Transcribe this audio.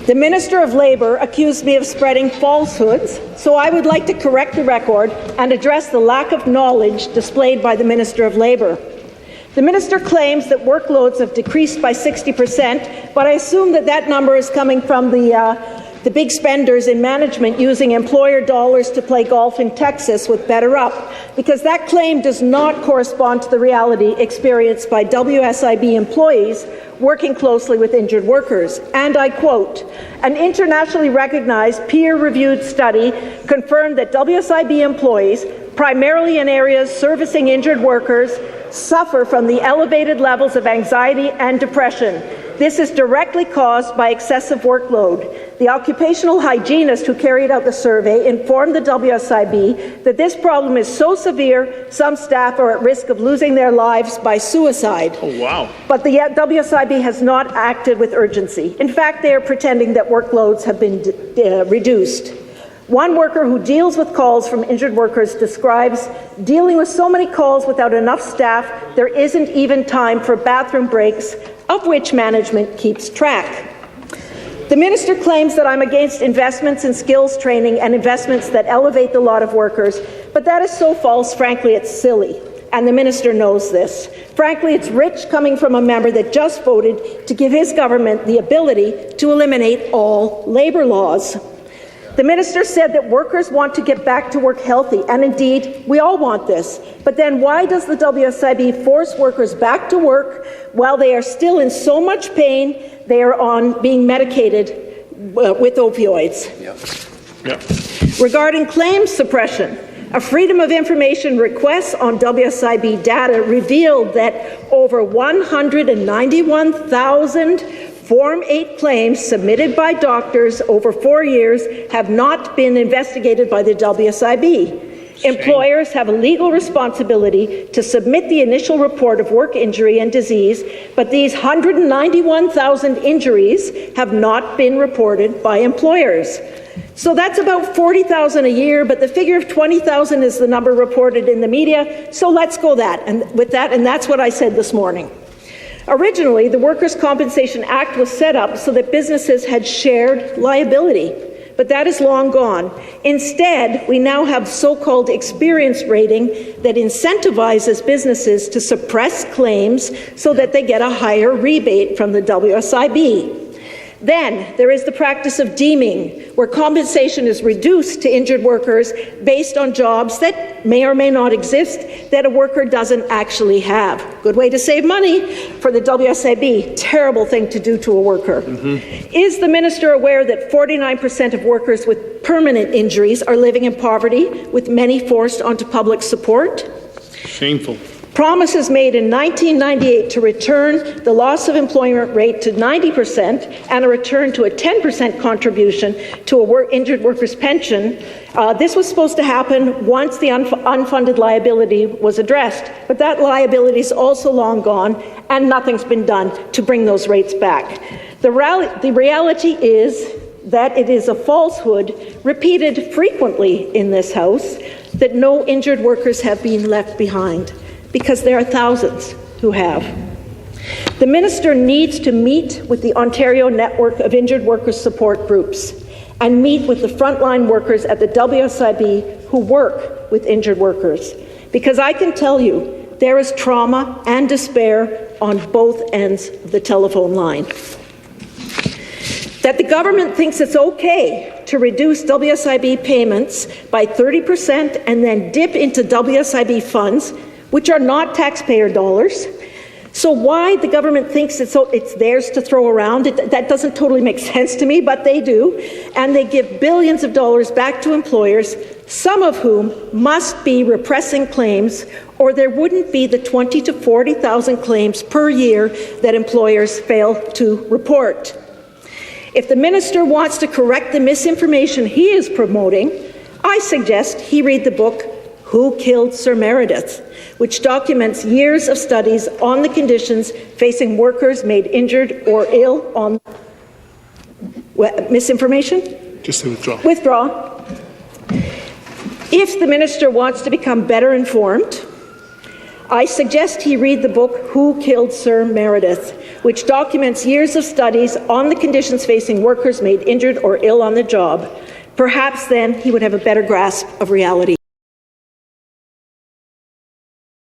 The Minister of Labour accused me of spreading falsehoods, so I would like to correct the record and address the lack of knowledge displayed by the Minister of Labour. The Minister claims that workloads have decreased by 60%, but I assume that that number is coming from the big spenders in management using employer dollars to play golf in Texas with BetterUp, because that claim does not correspond to the reality experienced by WSIB employees working closely with injured workers. And I quote, "An internationally recognized peer-reviewed study confirmed that WSIB employees, primarily in areas servicing injured workers, suffer from the elevated levels of anxiety and depression. This is directly caused by excessive workload. The occupational hygienist who carried out the survey informed the WSIB that this problem is so severe, some staff are at risk of losing their lives by suicide." Oh, wow. But the WSIB has not acted with urgency. In fact, they are pretending that workloads have been reduced. One worker who deals with calls from injured workers describes dealing with so many calls without enough staff, there isn't even time for bathroom breaks, of which management keeps track. The Minister claims that I'm against investments in skills training and investments that elevate the lot of workers, but that is so false, frankly, it's silly. And the Minister knows this. Frankly, it's rich coming from a member that just voted to give his government the ability to eliminate all labour laws. The Minister said that workers want to get back to work healthy, and indeed, we all want this. But then why does the WSIB force workers back to work while they are still in so much pain they are being medicated with opioids? Regarding claims suppression, a Freedom of Information request on WSIB data revealed that over 191,000 Form 8 claims submitted by doctors over 4 years have not been investigated by the WSIB. Employers have a legal responsibility to submit the initial report of work injury and disease, but these 191,000 injuries have not been reported by employers. So that's about 40,000 a year, but the figure of 20,000 is the number reported in the media, so let's go with that, and that's what I said this morning. Originally, the Workers' Compensation Act was set up so that businesses had shared liability, but that is long gone. Instead, we now have so-called experience rating that incentivizes businesses to suppress claims so that they get a higher rebate from the WSIB. Then there is the practice of deeming, where compensation is reduced to injured workers based on jobs that may or may not exist that a worker doesn't actually have. Good way to save money for the WSIB. Terrible thing to do to a worker. Is the Minister aware that 49% of workers with permanent injuries are living in poverty, with many forced onto public support? Shameful. Promises made in 1998 to return the loss of employment rate to 90% and a return to a 10% contribution to injured workers' pension. This was supposed to happen once the unfunded liability was addressed, but that liability is also long gone and nothing's been done to bring those rates back. The reality is that it is a falsehood repeated frequently in this House that no injured workers have been left behind, because there are thousands who have. The Minister needs to meet with the Ontario Network of Injured Workers Support Groups and meet with the frontline workers at the WSIB who work with injured workers, because I can tell you there is trauma and despair on both ends of the telephone line. That the government thinks it's okay to reduce WSIB payments by 30% and then dip into WSIB funds, which are not taxpayer dollars. So why the government thinks it's theirs to throw around, that doesn't totally make sense to me, but they do. And they give billions of dollars back to employers, some of whom must be repressing claims, or there wouldn't be the 20,000 to 40,000 claims per year that employers fail to report. If the Minister wants to correct the misinformation he is promoting, I suggest he read the book Who Killed Sir Meredith, which documents years of studies on the conditions facing workers made injured or ill on misinformation? Just to withdraw. Withdraw. If the Minister wants to become better informed, I suggest he read the book Who Killed Sir Meredith, which documents years of studies on the conditions facing workers made injured or ill on the job. Perhaps then he would have a better grasp of reality.